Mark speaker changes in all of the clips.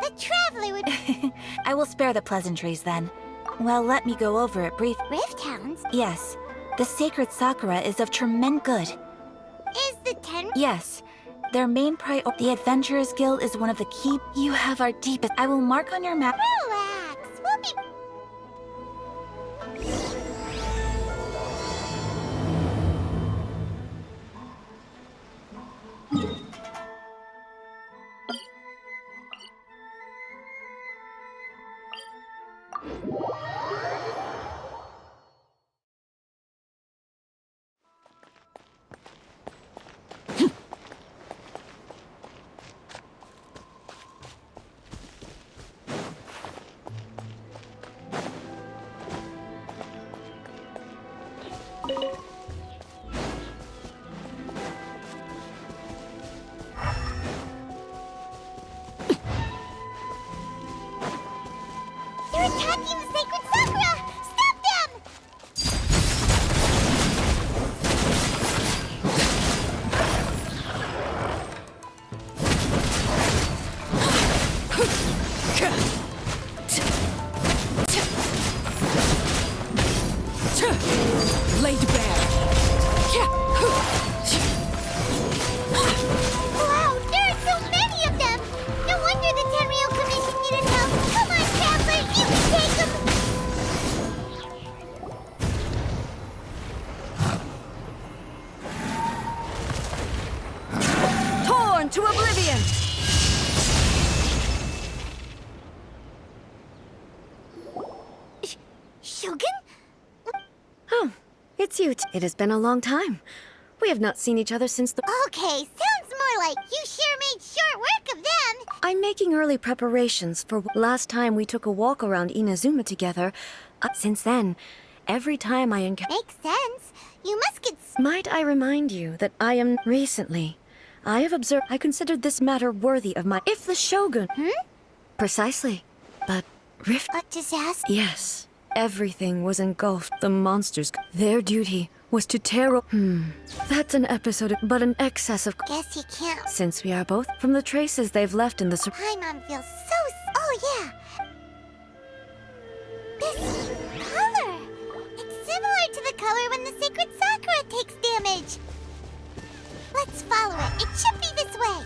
Speaker 1: The traveler would...
Speaker 2: I will spare the pleasantries then. Well, let me go over it brief.
Speaker 1: Rift Hounds?
Speaker 2: Yes. The sacred Sakura is of tremendous good.
Speaker 1: Is the ten...
Speaker 2: Yes. Their main the Adventurers Guild is one of the key... You have our deepest... I will mark on your map...
Speaker 1: Relax. We'll be... They're attacking the sacred Sakura! Stop them!
Speaker 3: Laid bare.
Speaker 1: Wow, there are so many of them! No wonder the Tenryou Commission needed help! Come on, Traveler, you can take them!
Speaker 3: Torn to oblivion!
Speaker 1: Shogun?
Speaker 3: Oh, it's you. It has been a long time. We have not seen each other since the...
Speaker 1: Okay, sounds more like you sure made short work of them!
Speaker 3: I'm making early preparations for last time we took a walk around Inazuma together. Since then, every time I encounter...
Speaker 1: Makes sense. You must get...
Speaker 3: Might I remind you that I am... Recently, I have observed... I considered this matter worthy of my... If the Shogun... Precisely. But Rift...
Speaker 1: A disaster?
Speaker 3: Yes. Everything was engulfed. The monsters... Their duty was to tear... That's an episode, but an excess of...
Speaker 1: Guess you can't...
Speaker 3: Since we are both from the traces they've left in the...
Speaker 1: Paimon feels so... Oh, yeah! This color! It's similar to the color when the sacred Sakura takes damage! Let's follow it. It should be this way!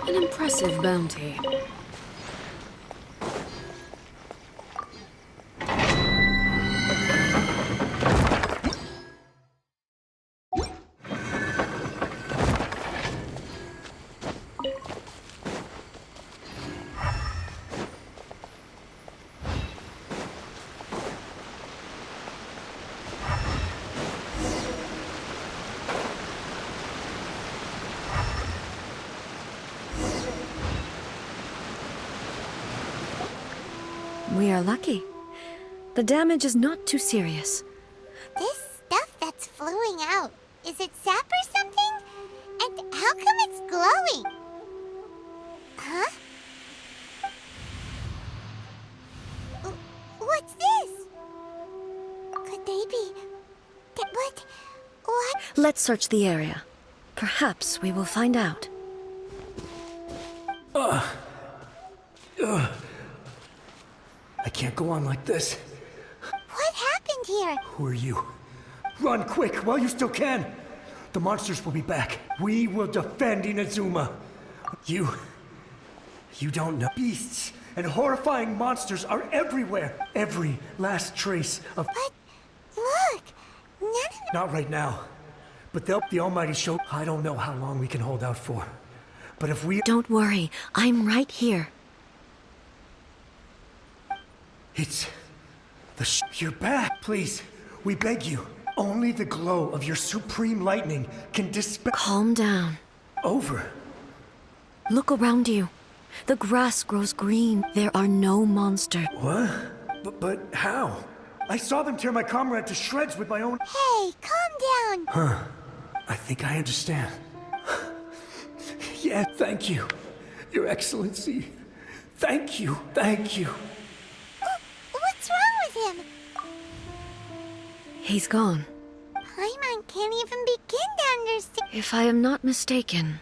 Speaker 3: An impressive bounty. We are lucky. The damage is not too serious.
Speaker 1: This stuff that's flowing out, is it sap or something? And how come it's glowing? Huh? What's this? Could they be... What?
Speaker 3: Let's search the area. Perhaps we will find out.
Speaker 4: I can't go on like this.
Speaker 1: What happened here?
Speaker 4: Who are you? Run quick while you still can. The monsters will be back. We will defend Inazuma. You don't know. Beasts and horrifying monsters are everywhere. Every last trace of...
Speaker 1: But look, none of
Speaker 4: Not right now. But the Almighty Show... I don't know how long we can hold out for. But if we...
Speaker 3: Don't worry, I'm right here.
Speaker 4: It's... You're back. Please, we beg you. Only the glow of your supreme lightning can dispel...
Speaker 3: Calm down.
Speaker 4: Over.
Speaker 3: Look around you. The grass grows green. There are no monsters.
Speaker 4: What? But how? I saw them tear my comrade to shreds with my own...
Speaker 1: Hey, calm down.
Speaker 4: I think I understand. Yeah, thank you. Your Excellency. Thank you, thank you.
Speaker 1: What's wrong with him?
Speaker 3: He's gone.
Speaker 1: Paimon can't even begin to understand.
Speaker 3: If I am not mistaken,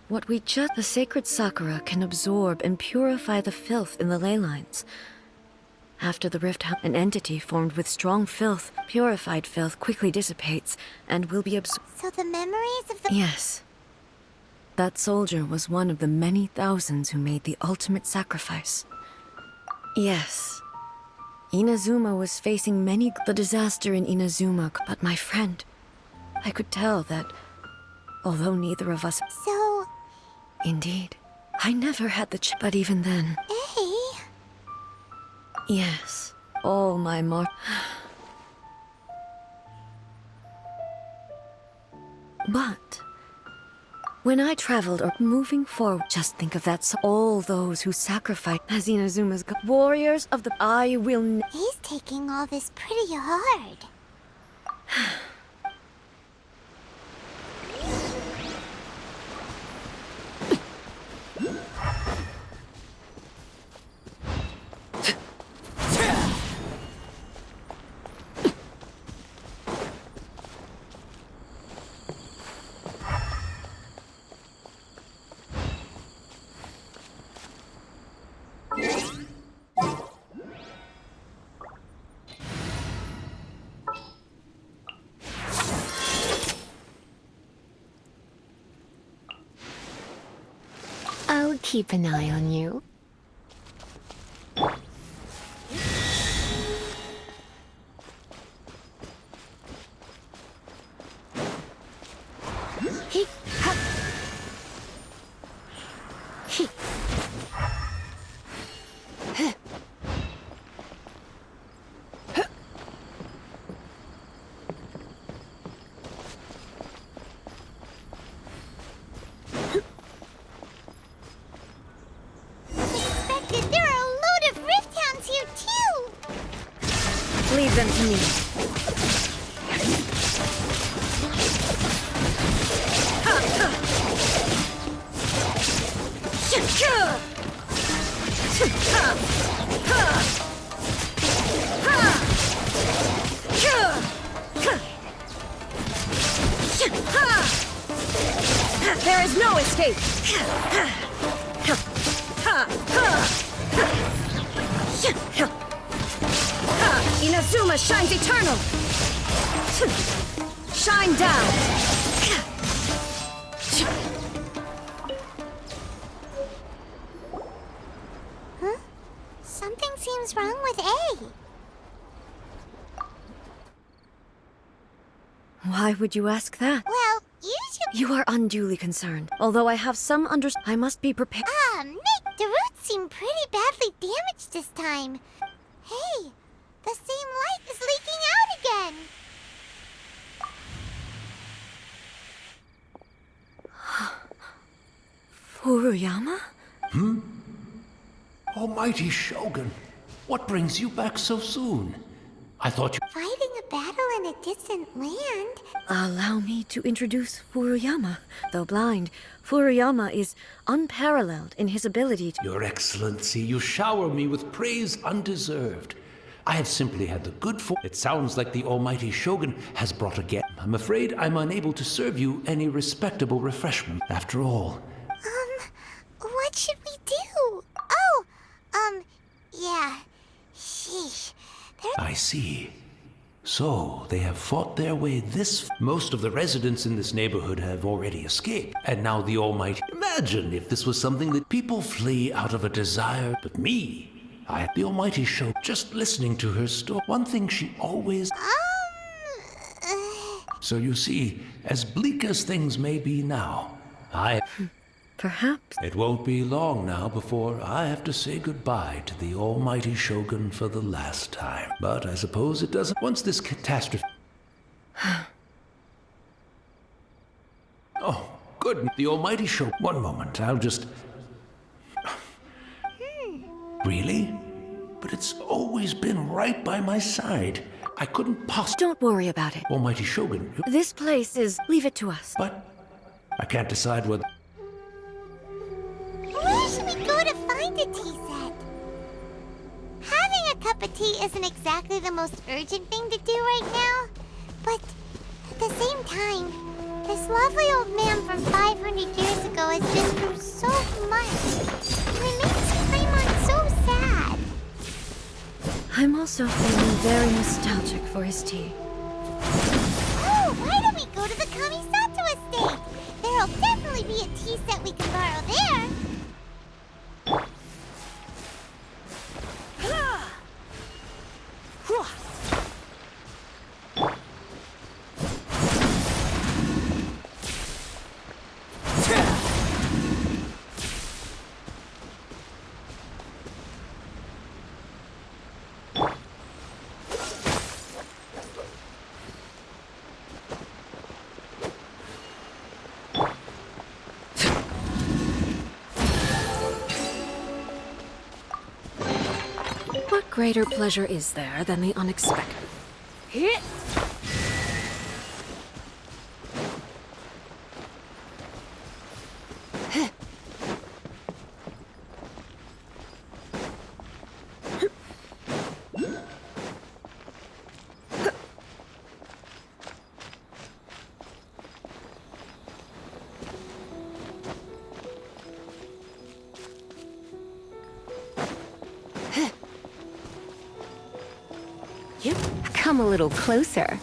Speaker 3: what we just... The sacred Sakura can absorb and purify the filth in the ley lines. After the rift, an entity formed with strong filth, purified filth, quickly dissipates and will be absorbed.
Speaker 1: So the memories of the...
Speaker 3: Yes. That soldier was one of the many thousands who made the ultimate sacrifice. Yes. Inazuma was facing the disaster in Inazuma, but my friend, I could tell that, although neither of us...
Speaker 1: So...
Speaker 3: Indeed. I never had the but even then...
Speaker 1: Hey...
Speaker 3: Yes. All my But... when I traveled or moving forward, just think of that, all those who sacrificed as Inazuma's warriors of the... I will
Speaker 1: He's taking all this pretty hard.
Speaker 5: I'll keep an eye on you.
Speaker 1: There are a load of Rift Hounds here too!
Speaker 3: leave them to me. There is no escape. Inazuma shines eternal. Shine down.
Speaker 1: Huh? Something seems wrong with A.
Speaker 3: Why would you ask that?
Speaker 1: Well, usually...
Speaker 3: You are unduly concerned. Although I have some I must be prepared.
Speaker 1: Nick, the roots seem pretty badly damaged this time. Hey, the same light is leaking out again.
Speaker 3: Furuyama?
Speaker 6: Almighty Shogun, what brings you back so soon? I thought you...
Speaker 1: Fighting a battle in a distant land?
Speaker 3: Allow me to introduce Furuyama. Though blind, Furuyama is unparalleled in his ability to...
Speaker 6: Your Excellency, you shower me with praise undeserved. I have simply had the good fortune. It sounds like the Almighty Shogun has brought a guest. I'm afraid I'm unable to serve you any respectable refreshment. After all,
Speaker 1: What should we do? Yeah. Sheesh.
Speaker 6: I see. So, they have fought their way this. Most of the residents in this neighborhood have already escaped. And now the Almighty. Imagine if this was something that people flee out of a desire. But me, the Almighty Show, just listening to her story. One thing she always. So you see, as bleak as things may be now,
Speaker 3: Perhaps.
Speaker 6: It won't be long now before I have to say goodbye to the almighty Shogun for the last time. But I suppose it doesn't. Once this catastrophe. Oh, good. The almighty Shogun. One moment, I'll just. Really? But it's always been right by my side. I couldn't possibly.
Speaker 3: Don't worry about it.
Speaker 6: Almighty Shogun.
Speaker 3: This place is. Leave it to us.
Speaker 6: But I can't decide whether.
Speaker 1: Where should we go to find a tea set? Having a cup of tea isn't exactly the most urgent thing to do right now, but at the same time, this lovely old man from 500 years ago has been through so much, and it makes Paimon so sad.
Speaker 3: I'm also feeling very nostalgic for his tea.
Speaker 1: Oh, why don't we go to the Kamisato estate? There'll definitely be a tea set we can borrow there.
Speaker 3: What greater pleasure is there than the unexpected?
Speaker 5: Come a little closer.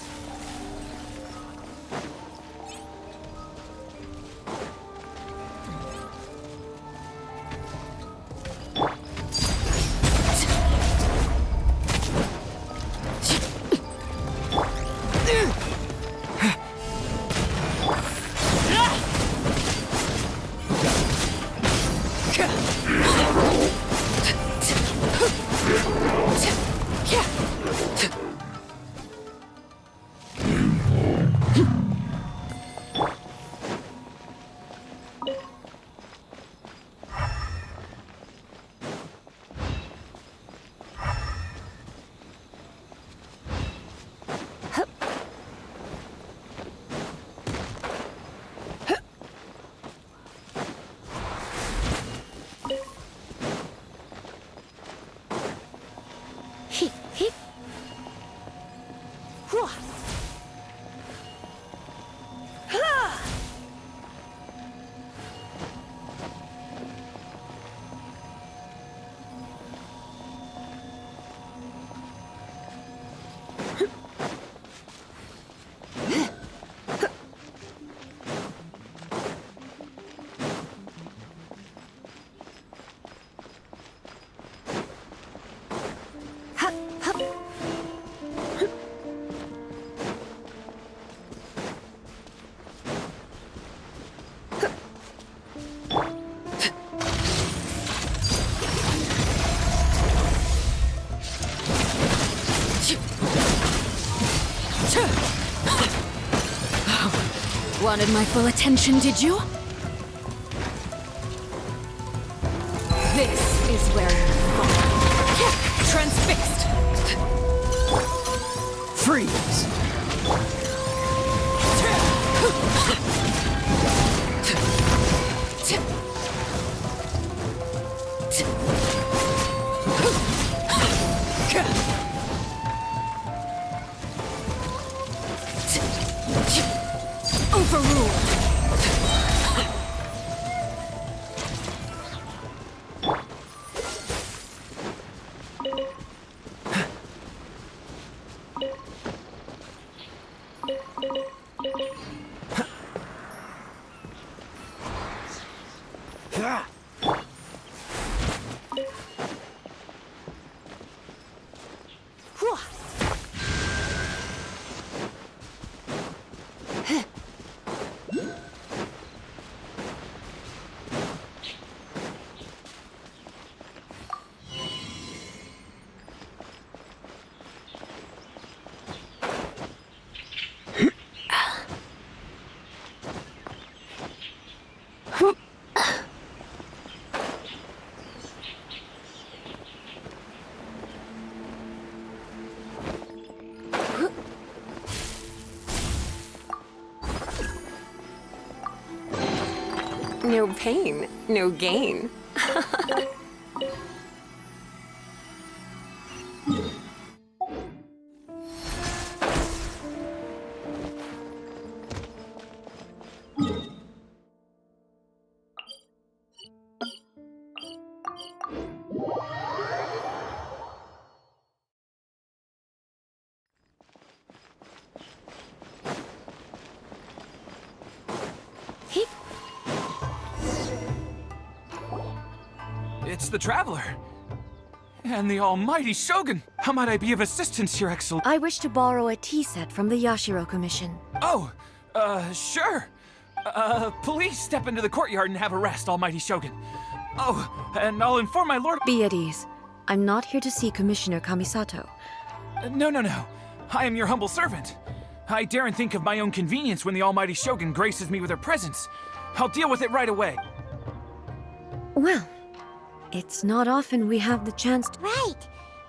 Speaker 3: Wanted my full attention, did you? This is where you fall. Transfixed!
Speaker 4: Freeze!
Speaker 3: Overruled!
Speaker 5: No pain, no gain.
Speaker 7: It's the Traveler. And the almighty Shogun. How might I be of assistance, Your Excellency?
Speaker 3: I wish to borrow a tea set from the Yashiro Commission.
Speaker 7: Oh, sure. Please step into the courtyard and have a rest, almighty Shogun. Oh, and I'll inform my lord—
Speaker 3: Be at ease. I'm not here to see Commissioner Kamisato.
Speaker 7: No. I am your humble servant. I daren't think of my own convenience when the almighty Shogun graces me with her presence. I'll deal with it right away.
Speaker 3: Well, it's not often we have the chance to—
Speaker 1: Right.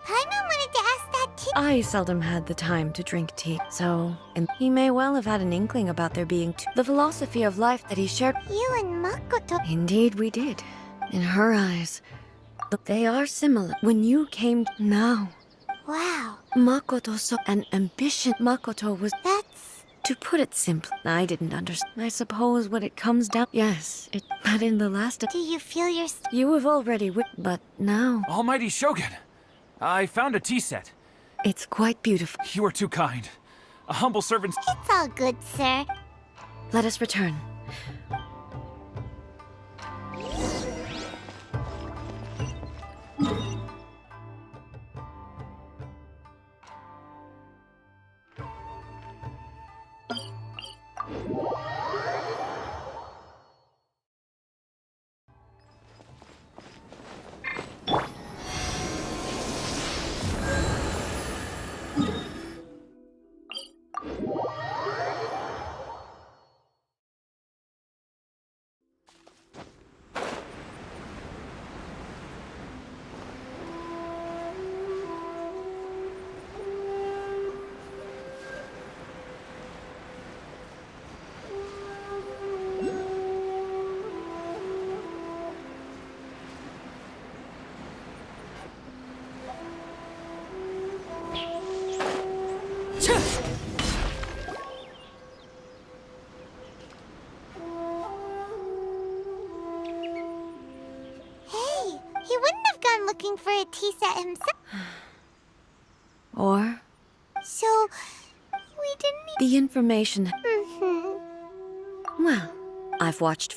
Speaker 1: Paimon wanted to ask that too.
Speaker 3: I seldom had the time to drink tea, so— and he may well have had an inkling about there being the philosophy of life that he shared.
Speaker 1: You and Makoto.
Speaker 3: Indeed we did. In her eyes. But they are similar. When you came now,
Speaker 1: Wow.
Speaker 3: Makoto saw an ambition. Makoto was—
Speaker 1: That's...
Speaker 3: to put it simply, I didn't understand. I suppose what it comes down— Yes, but in the last—
Speaker 1: Do you feel your...
Speaker 3: You have already but now—
Speaker 7: Almighty Shogun, I found a tea set.
Speaker 3: It's quite beautiful.
Speaker 7: You are too kind. A humble servant's—
Speaker 1: It's all good, sir.
Speaker 3: Let us return.
Speaker 1: Hey, he wouldn't have gone looking for a tea set himself.
Speaker 3: Or
Speaker 1: So, we didn't need...
Speaker 3: the information—
Speaker 1: Mm-hmm.
Speaker 3: Well, I've watched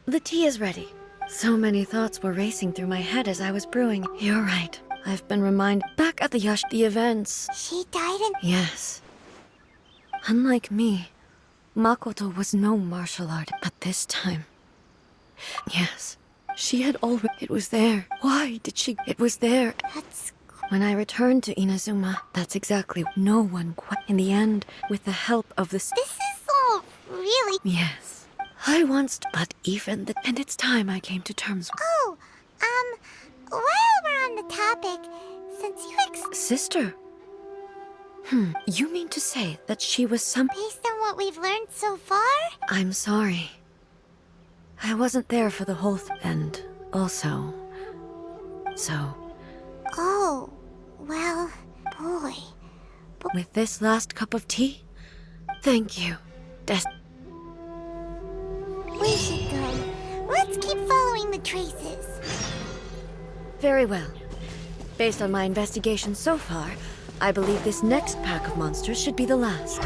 Speaker 3: The tea is ready. So many thoughts were racing through my head as I was brewing. You're right. I've been reminded— Back at the events.
Speaker 1: She died in...
Speaker 3: Yes. Unlike me, Makoto was no martial art, but this time— Yes, she had already— It was there. Why did she— It was there.
Speaker 1: That's...
Speaker 3: When I returned to Inazuma, that's exactly— No one quite— In the end, with the help of the—
Speaker 1: This is all really...
Speaker 3: Yes. I once— But even the— And it's time I came to terms with—
Speaker 1: Oh, while we're on the topic, since you
Speaker 3: Sister? You mean to say that she was
Speaker 1: based on what we've learned so far?
Speaker 3: I'm sorry. I wasn't there for the whole and also— So,
Speaker 1: Oh, well, boy.
Speaker 3: with this last cup of tea, thank you,
Speaker 1: We should go. Let's keep following the traces.
Speaker 3: Very well. Based on my investigation so far, I believe this next pack of monsters should be the last.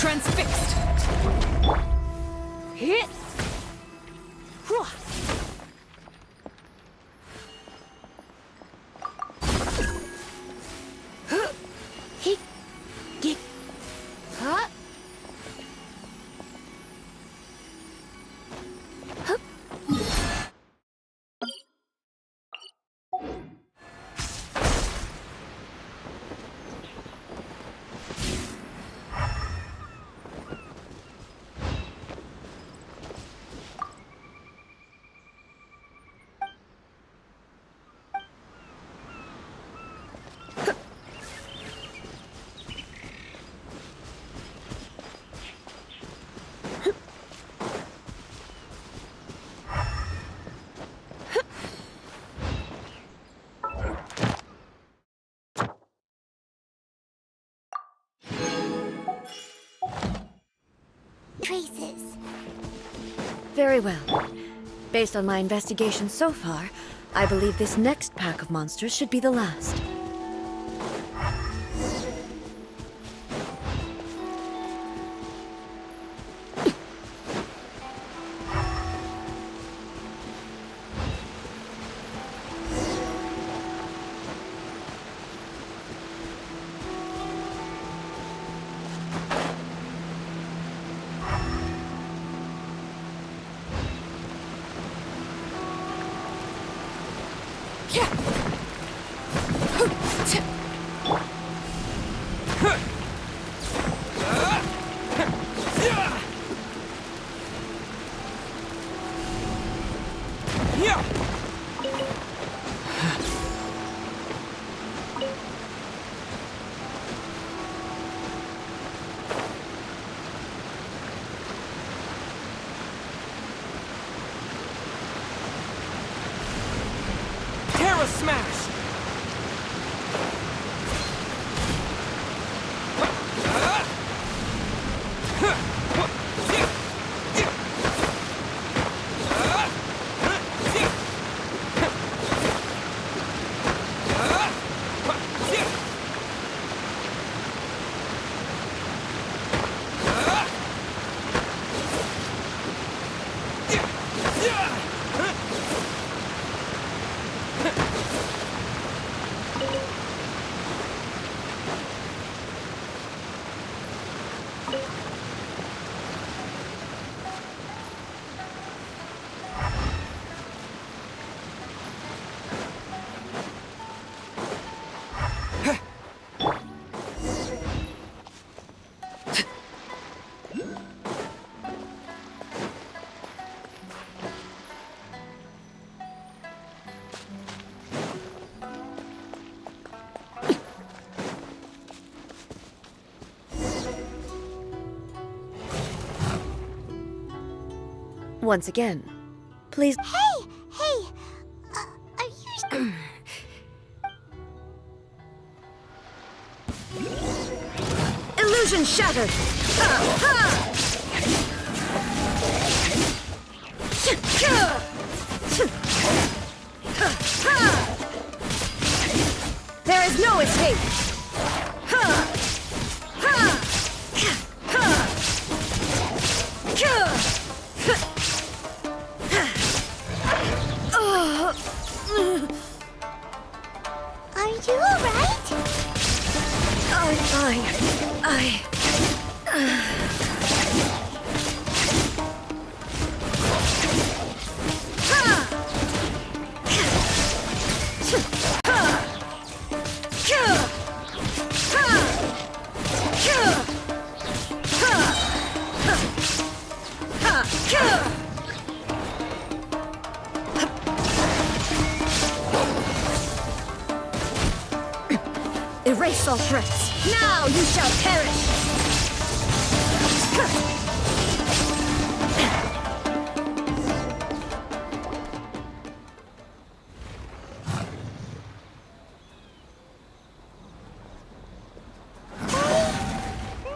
Speaker 8: Transfixed! Hit! Hwah. Hit! Get! Huh? Hup.
Speaker 1: Traces.
Speaker 3: Very well. Based on my investigation so far, I believe this next pack of monsters should be the last.
Speaker 7: Terra Smash!
Speaker 3: Once again, please.
Speaker 1: Hey! Are you...
Speaker 3: Illusion shattered! Ha! Ha! There is no escape! Ha! Ha! Ha!
Speaker 1: Are you alright?
Speaker 3: I'm fine. Erase all threats. Now you shall perish.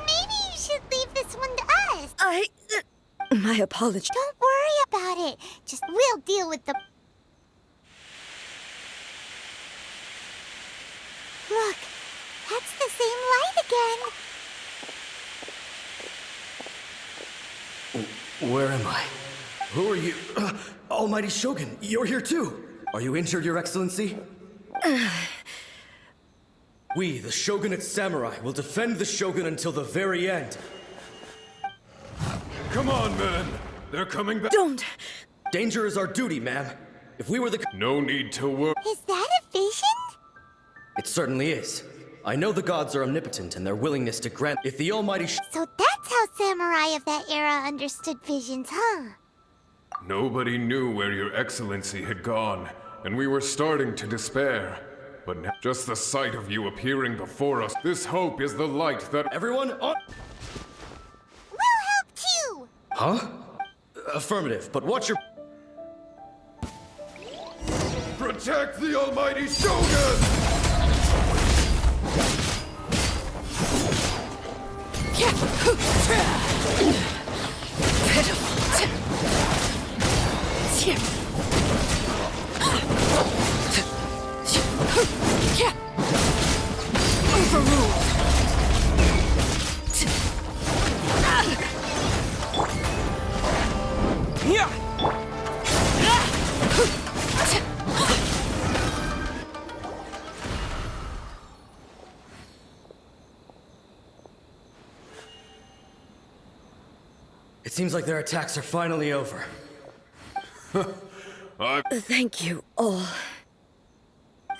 Speaker 1: Maybe you should leave this one to us.
Speaker 3: My apologies.
Speaker 1: Don't worry about it. Just we'll deal with the... Look, that's the same light again.
Speaker 9: Where am I? Who are you? Almighty Shogun, you're here too! Are you injured, Your Excellency? We, the Shogunate Samurai, will defend the Shogun until the very end.
Speaker 10: Come on, man! They're coming back!
Speaker 2: Don't!
Speaker 9: Danger is our duty, ma'am. If we were the...
Speaker 10: No need to worry.
Speaker 1: Is that a vision?
Speaker 9: It certainly is. I know the gods are omnipotent and their willingness to grant... If the Almighty
Speaker 1: So that's how samurai of that era understood visions, huh?
Speaker 10: Nobody knew where Your Excellency had gone, and we were starting to despair. But now, just the sight of you appearing before us, this hope is the light that...
Speaker 9: Everyone on...
Speaker 1: We'll help too!
Speaker 9: Huh? Affirmative, but watch your...
Speaker 10: Protect the Almighty Shogun!
Speaker 9: It seems like their attacks are finally over.
Speaker 3: Thank you all.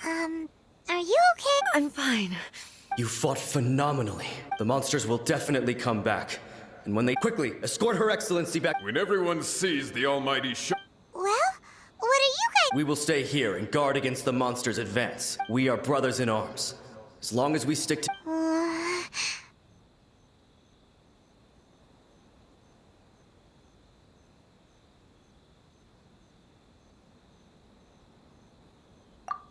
Speaker 1: Are you okay?
Speaker 3: I'm fine.
Speaker 9: You fought phenomenally. The monsters will definitely come back. And when they quickly escort Her Excellency back...
Speaker 10: When everyone sees the Almighty Shogun...
Speaker 1: Well, what are you guys...
Speaker 9: We will stay here and guard against the monsters' advance. We are brothers in arms. As long as we stick to...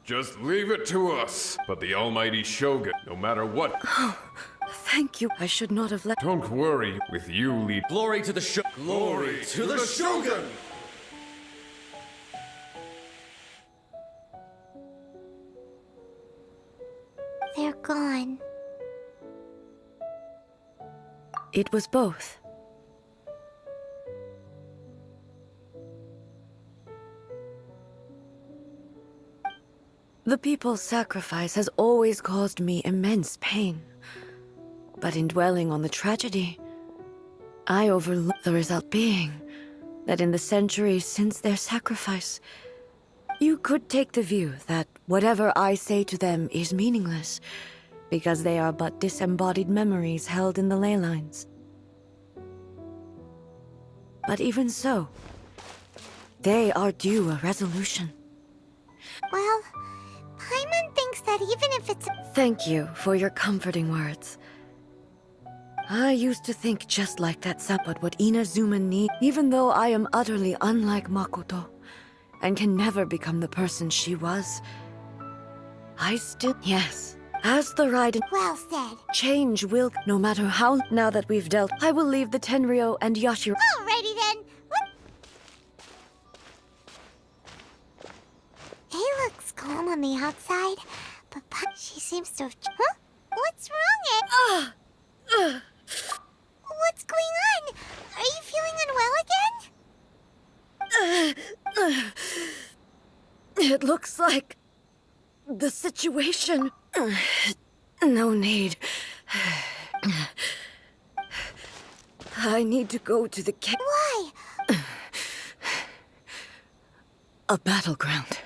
Speaker 10: Just leave it to us. But the Almighty Shogun, no matter what...
Speaker 3: Thank you. I should not have let...
Speaker 10: Don't worry, with you lead...
Speaker 9: Glory to the
Speaker 10: Glory to the Shogun!
Speaker 1: They're gone.
Speaker 3: It was both. The people's sacrifice has always caused me immense pain. But in dwelling on the tragedy, I overlook the result being that in the centuries since their sacrifice, you could take the view that whatever I say to them is meaningless, because they are but disembodied memories held in the ley lines. But even so, they are due a resolution.
Speaker 1: Well, Paimon thinks that even if it's...
Speaker 3: Thank you for your comforting words. I used to think just like that, but what Inazuma needs, even though I am utterly unlike Makoto, and can never become the person she was, I still... Yes, as the ride...
Speaker 1: Well said.
Speaker 3: Change will, no matter how... Now that we've dealt, I will leave the Tenryo and Yashiro...
Speaker 1: Alrighty then. He looks calm on the outside, but she seems to have... Huh? What's wrong, Ed? What's going on? Are you feeling unwell again?
Speaker 3: It looks like... the situation... No need. I need to go to the camp.
Speaker 1: Why?
Speaker 3: A battleground.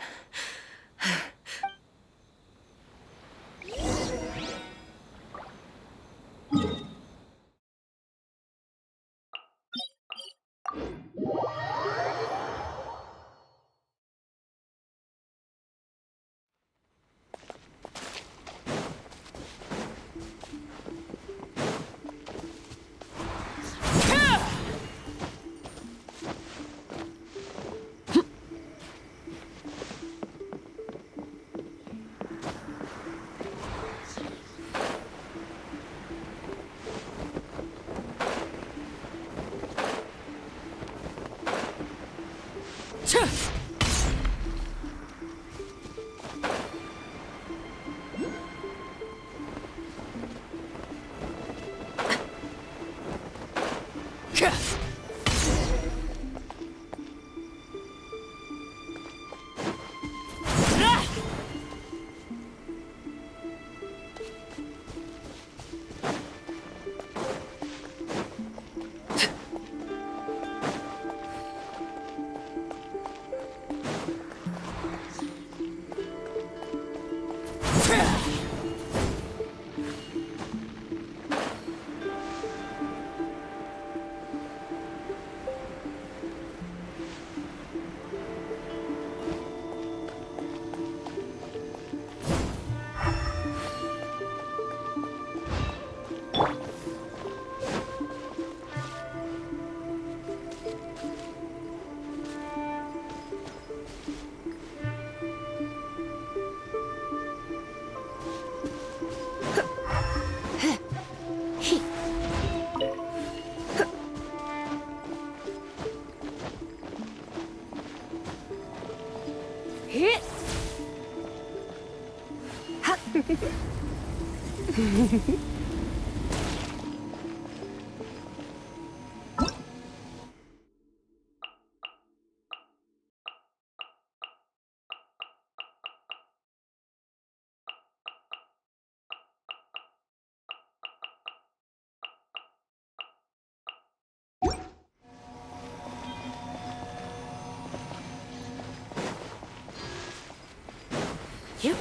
Speaker 3: You.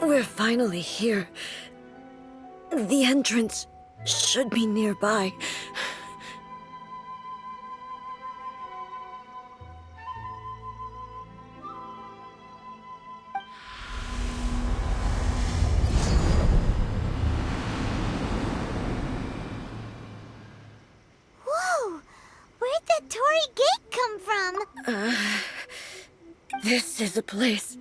Speaker 3: We're finally here. The entrance should be nearby.
Speaker 1: Whoa! Where'd the Torii Gate come from?
Speaker 3: This is a place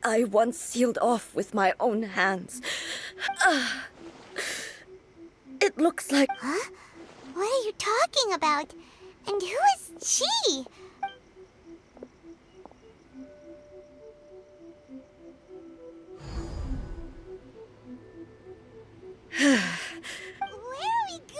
Speaker 3: I once sealed off with my own hands. It looks like...
Speaker 1: Huh? What are you talking about? And who is she? Where are we go?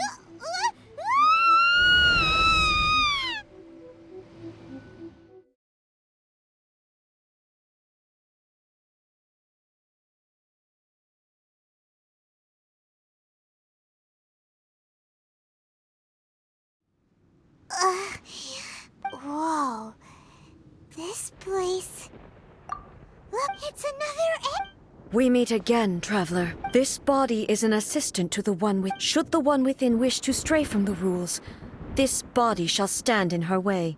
Speaker 1: Whoa. This place... Look, it's another
Speaker 3: We meet again, traveler. This body is an assistant to the one with... Should the one within wish to stray from the rules, this body shall stand in her way.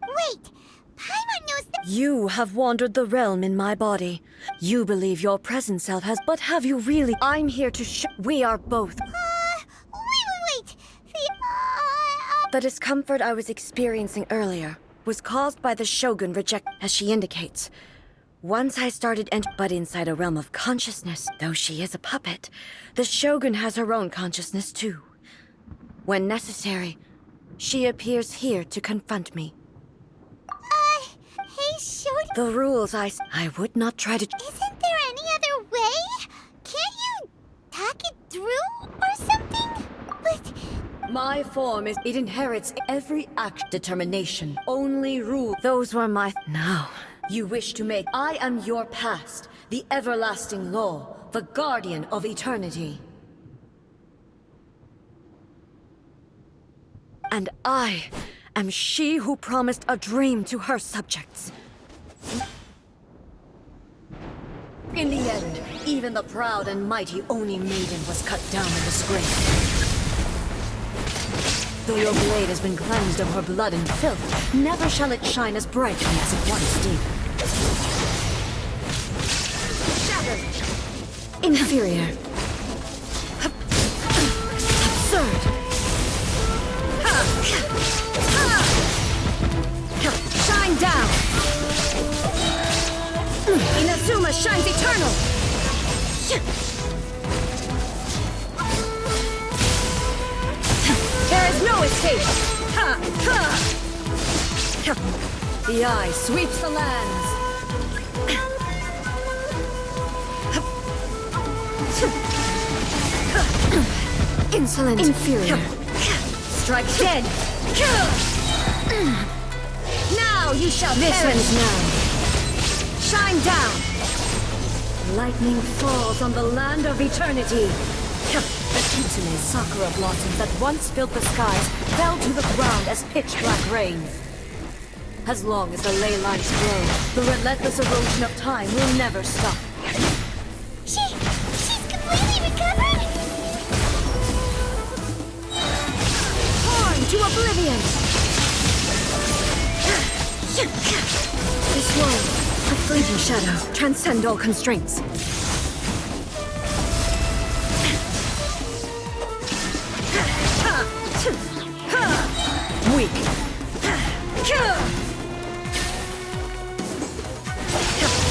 Speaker 1: Wait! Paimon knows that...
Speaker 3: You have wandered the realm in my body. You believe your present self has... But have you really... I'm here to show... We are both...
Speaker 1: Wait!
Speaker 3: The discomfort I was experiencing earlier was caused by the Shogun reject... As she indicates. Once I started but inside a realm of consciousness, though she is a puppet, the Shogun has her own consciousness too. When necessary, she appears here to confront me.
Speaker 1: Hey, Shogun...
Speaker 3: The rules I would not try to...
Speaker 1: Isn't there any other way? Can't you talk it through or something? But...
Speaker 3: My form is... It inherits every act determination. Only rule. Those were my... Now, you wish to make... I am your past, the everlasting law, the guardian of eternity. And I am she who promised a dream to her subjects. In the end, even the proud and mighty Oni maiden was cut down in disgrace. Though your blade has been cleansed of her blood and filth, never shall it shine as brightly as it once did. Shattered! Inferior! Absurd! Shine down! Inazuma shines eternal! There is no escape! The eye sweeps the lands! Insolent! Inferior! Strike dead! Now you shall perish! Now! Shine down! Lightning falls on the land of eternity! The Kitsune sakura blossoms that once filled the skies fell to the ground as pitch-black rain. As long as the ley lines grow, the relentless erosion of time will never stop.
Speaker 1: She's completely recovered?
Speaker 3: Torn to oblivion! This world, a Fleeting shadow, transcend all constraints. Weak.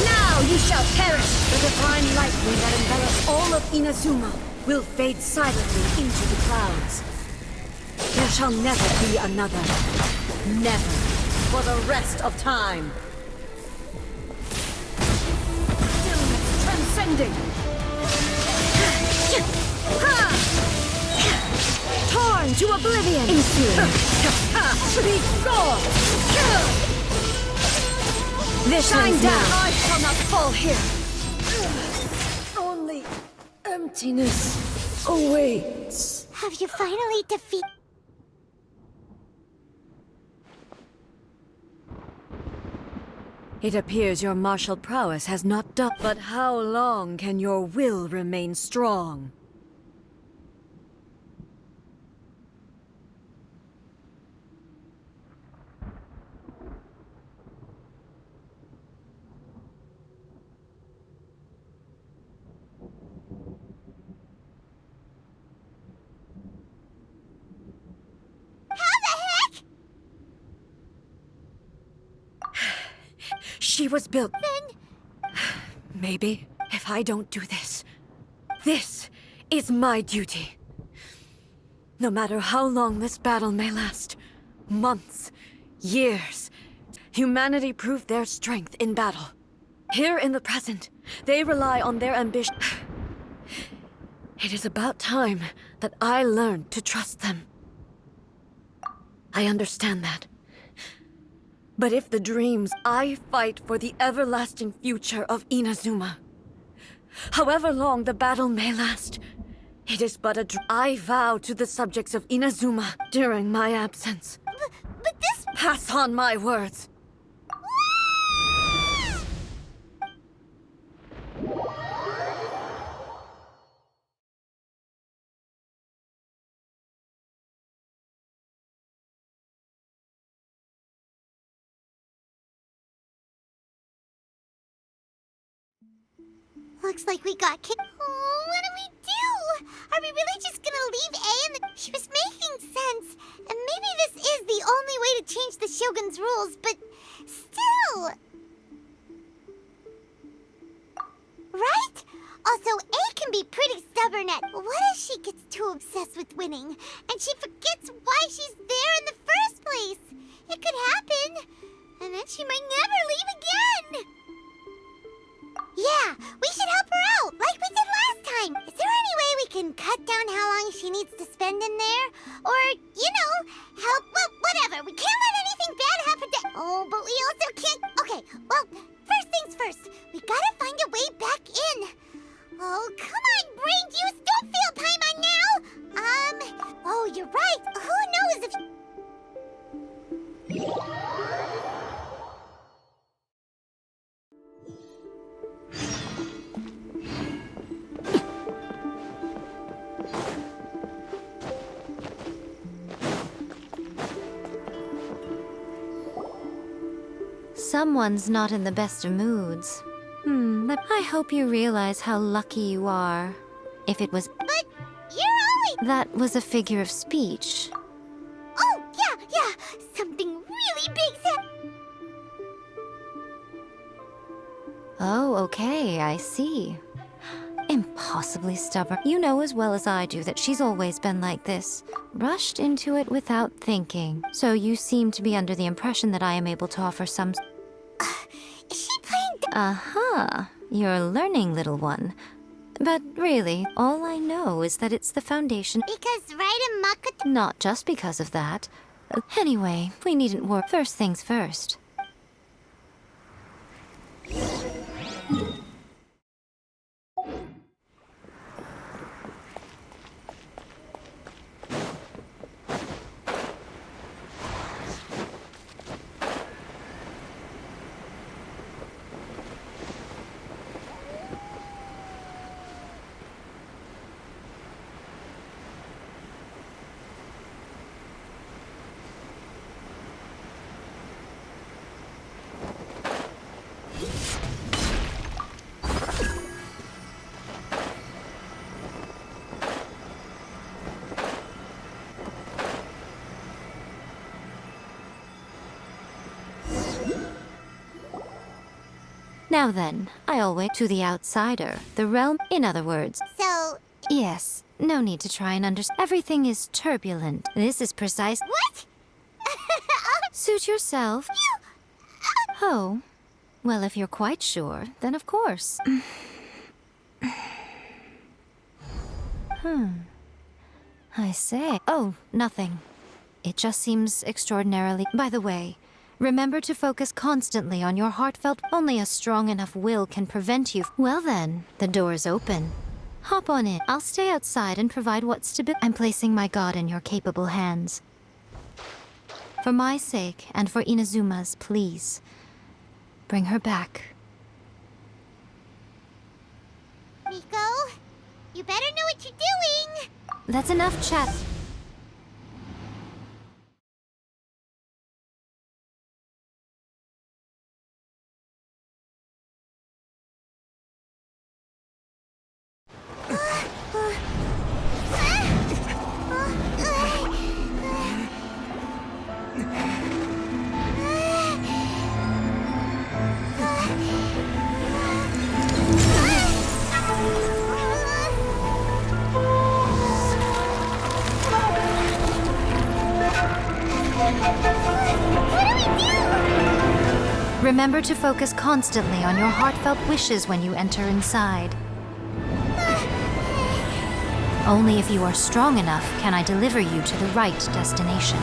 Speaker 3: Now you shall perish! The divine lightning that envelops all of Inazuma will fade silently into the clouds. There shall never be another. Never. For the rest of time. Stillness transcending. Torn to oblivion. Be gone. Shine down. I shall not fall here. Only emptiness awaits.
Speaker 1: Have you finally defeated?
Speaker 3: It appears your martial prowess has not done. But how long can your will remain strong? She was built. Then... Maybe, if I don't do this. This is my duty. No matter how long this battle may last. Months, years. Humanity proved their strength in battle. Here in the present, they rely on their ambition. It is about time that I learned to trust them. I understand that. But if the dreams, I fight for the everlasting future of Inazuma. However long the battle may last, it is but a I vow to the subjects of Inazuma during my absence.
Speaker 1: But this...
Speaker 3: Pass on my words.
Speaker 1: Looks like we got kicked. Oh, what do we do? Are we really just gonna leave A and She was making sense. And maybe this is the only way to change the Shogun's rules, but still. Right? Also, A can be pretty stubborn at... What if she gets too obsessed with winning, and she forgets why she's there in the first place? It could happen. And then she might never leave again. Yeah, we should help her out, like we did last time. Is there any way we can cut down how long she needs to spend in there? Or, you know, help, well, whatever. We can't let anything bad happen to... Oh, but we also can't... Okay, well, first things first. We gotta find a way back in. Oh, come on, brain juice, don't feel time on now. Oh, you're right. Who knows if...
Speaker 5: Someone's not in the best of moods. I hope you realize how lucky you are. If it was...
Speaker 1: But you're always...
Speaker 5: That was a figure of speech.
Speaker 1: Oh, yeah. Something really big said...
Speaker 5: Oh, okay, I see. Impossibly stubborn. You know as well as I do that she's always been like this. Rushed into it without thinking. So you seem to be under the impression that I am able to offer some...
Speaker 1: Is she playing...
Speaker 5: Aha, you're learning, little one. But really, all I know is that it's the foundation...
Speaker 1: Because right in Makoto...
Speaker 5: Not just because of that. Anyway, we needn't worry. First things first. Now then, I always to the outsider, the realm, in other words.
Speaker 1: So,
Speaker 5: Yes, no need to try and understand. Everything is turbulent. This is precise.
Speaker 1: what?
Speaker 5: Suit yourself. Oh, well, if you're quite sure, then of course. I say. Oh, nothing. It just seems extraordinarily. By the way, remember to focus constantly on your heartfelt. Only a strong enough will can prevent you. Well then, the door's open. Hop on in. I'll stay outside and provide what's to be. I'm placing my god in your capable hands. For my sake and for Inazuma's, please. Bring her back.
Speaker 1: Miko, you better know what you're doing.
Speaker 5: That's enough chat. Remember to focus constantly on your heartfelt wishes when you enter inside. Only if you are strong enough can I deliver you to the right destination.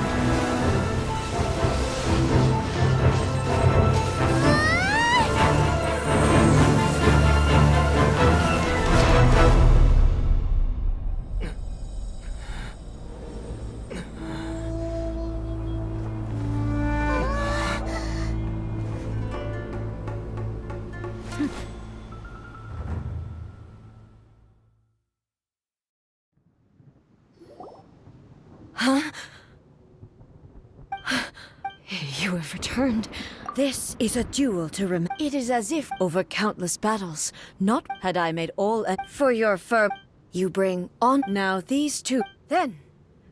Speaker 3: You have returned. This is a duel to rem. It is as if over countless battles. Not had I made all for your firm. You bring on now these two. Then,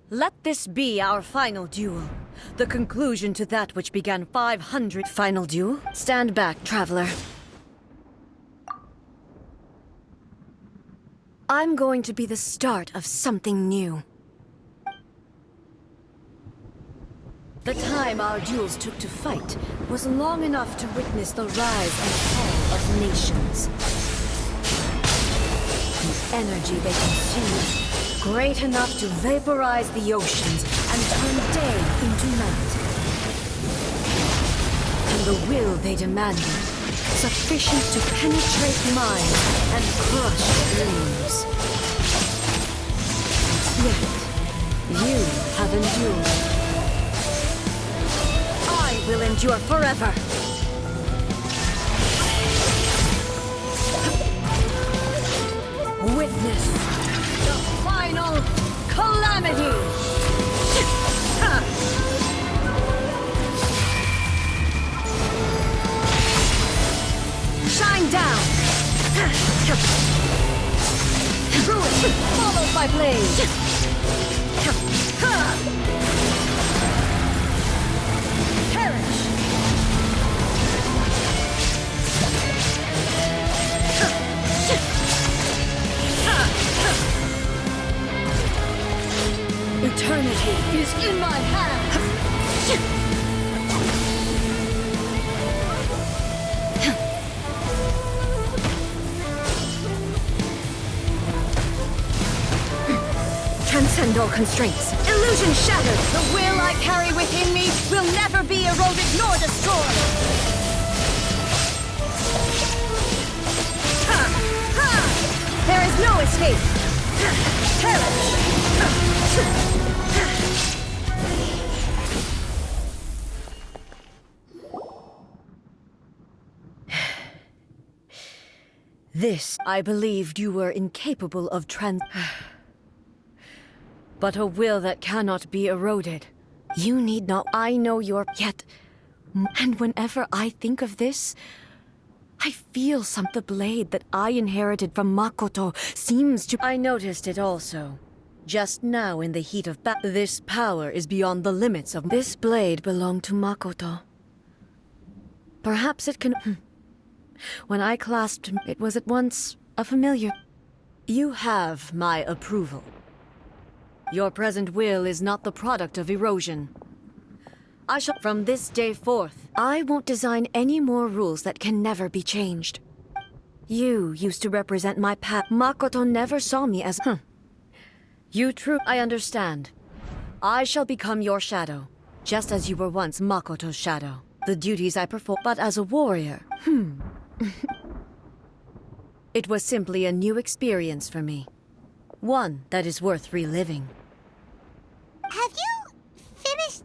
Speaker 3: let this be our final duel. The conclusion to that which began 500. Final duel? Stand back, traveler. I'm going to be the start of something new. The time our duels took to fight was long enough to witness the rise and fall of nations. The energy they consumed, great enough to vaporize the oceans and turn day into night. And the will they demanded, sufficient to penetrate minds and crush dreams. Yet, you have endured. Will endure forever. Witness the final calamity. Shine down. Ruin followed by blaze. Eternity is in my hand! Transcend all constraints. Illusion shattered! The will I carry within me will never be eroded nor destroyed! There is no escape! Perish! This, I believed you were incapable of but a will that cannot be eroded. You need not. I know your. Yet. And whenever I think of this, I feel the blade that I inherited from Makoto seems to. I noticed it also. Just now in the heat of battle. This power is beyond the limits of. This blade belonged to Makoto. Perhaps it can. When I clasped him, it was at once a familiar. You have my approval. Your present will is not the product of erosion. I shall, from this day forth, I won't design any more rules that can never be changed. You used to represent my path. Makoto never saw me as, You true, I understand. I shall become your shadow, just as you were once Makoto's shadow. The duties I perform, but as a warrior, It was simply a new experience for me. One that is worth reliving.
Speaker 1: Have you finished?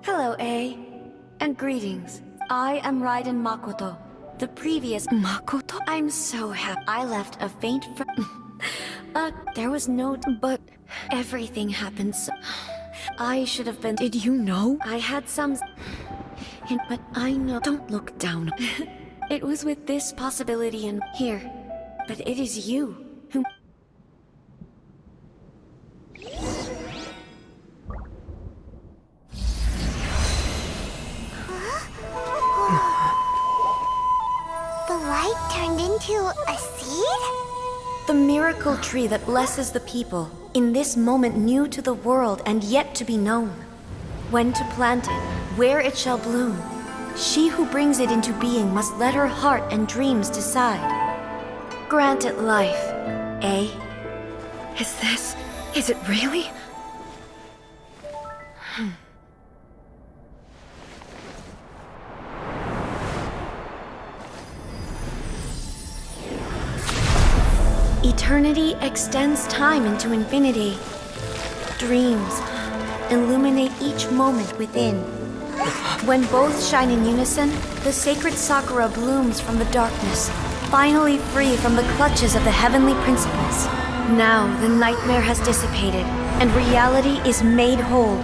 Speaker 2: Hello, A. And greetings. I am Raiden Makoto. The previous Makoto? I'm so happy. I left a faint there was no... But everything happened so... I should have been...
Speaker 3: Did you know?
Speaker 2: I had some... But I know...
Speaker 3: Don't look down.
Speaker 2: It was with this possibility in here. But it is you who...
Speaker 1: The light turned into a seed?
Speaker 2: The miracle tree that blesses the people, in this moment new to the world and yet to be known. When to plant it, where it shall bloom. She who brings it into being must let her heart and dreams decide. Grant it life, eh?
Speaker 3: Is it really?
Speaker 2: Eternity extends time into infinity. Dreams illuminate each moment within. When both shine in unison, the sacred Sakura blooms from the darkness, finally free from the clutches of the heavenly principles. Now the nightmare has dissipated, and reality is made whole.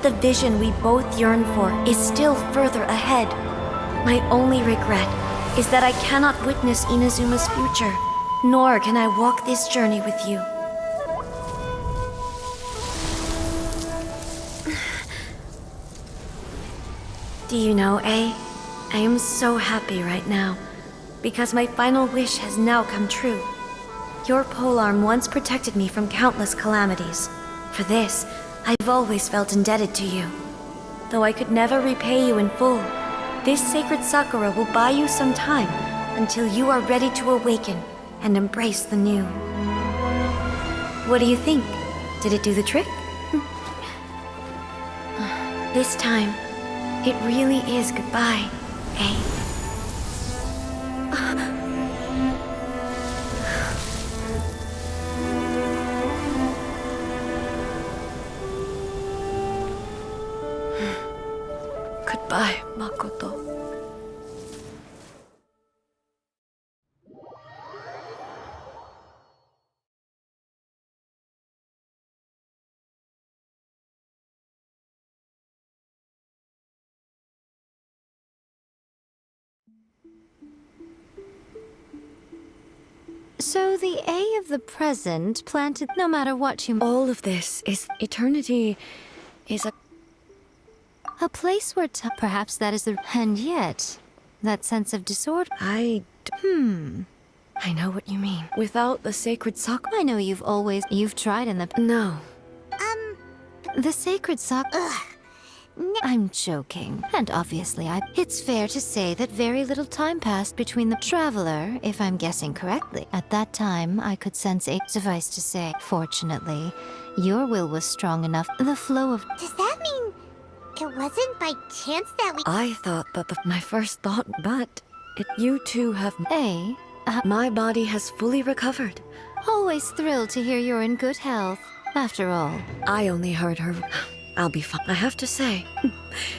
Speaker 2: The vision we both yearn for is still further ahead. My only regret is that I cannot witness Inazuma's future, nor can I walk this journey with you. Do you know, A? I am so happy right now, because my final wish has now come true. Your polearm once protected me from countless calamities. For this, I've always felt indebted to you. Though I could never repay you in full, this sacred Sakura will buy you some time until you are ready to awaken and embrace the new. What do you think? Did it do the trick? This time, it really is goodbye, eh?
Speaker 3: Goodbye, Makoto.
Speaker 5: So the A of the present planted no matter what you...
Speaker 3: All of this is... Eternity is
Speaker 5: A place where perhaps that is the... And yet, that sense of disorder...
Speaker 3: I know what you mean. Without the sacred Sakura...
Speaker 5: I know you've tried in the...
Speaker 3: No.
Speaker 5: The sacred Sakura... I'm joking. And obviously It's fair to say that very little time passed between the traveler, if I'm guessing correctly. At that time, I could sense a... Suffice to say, fortunately, your will was strong enough. The flow of...
Speaker 1: Does that mean it wasn't by chance that we...
Speaker 3: I thought that my first thought, but... you two have... My body has fully recovered.
Speaker 5: Always thrilled to hear you're in good health. After all...
Speaker 3: I only heard her... I'll be fine. I have to say,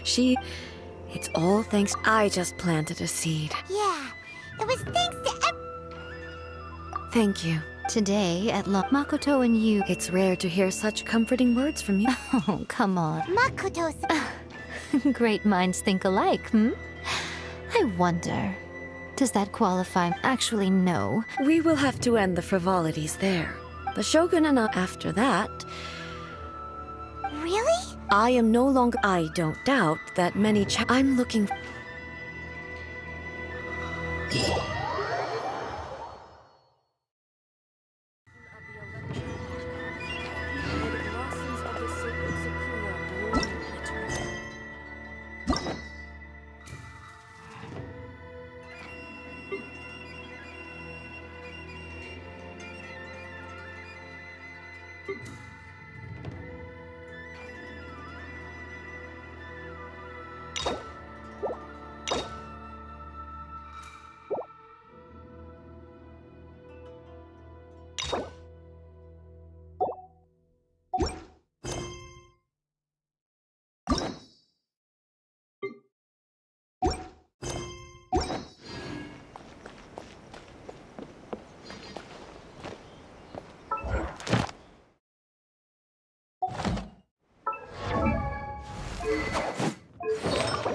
Speaker 3: it's all thanks... I just planted a seed.
Speaker 1: Yeah, it was thanks to...
Speaker 3: Thank you.
Speaker 5: Today, at Makoto and you...
Speaker 3: It's rare to hear such comforting words from you.
Speaker 5: Oh, come on.
Speaker 1: Makoto's...
Speaker 5: Great minds think alike, I wonder... Does that qualify? Actually, no.
Speaker 3: We will have to end the frivolities there. The Shogun and after that... I am no longer. I don't doubt that many. I'm looking.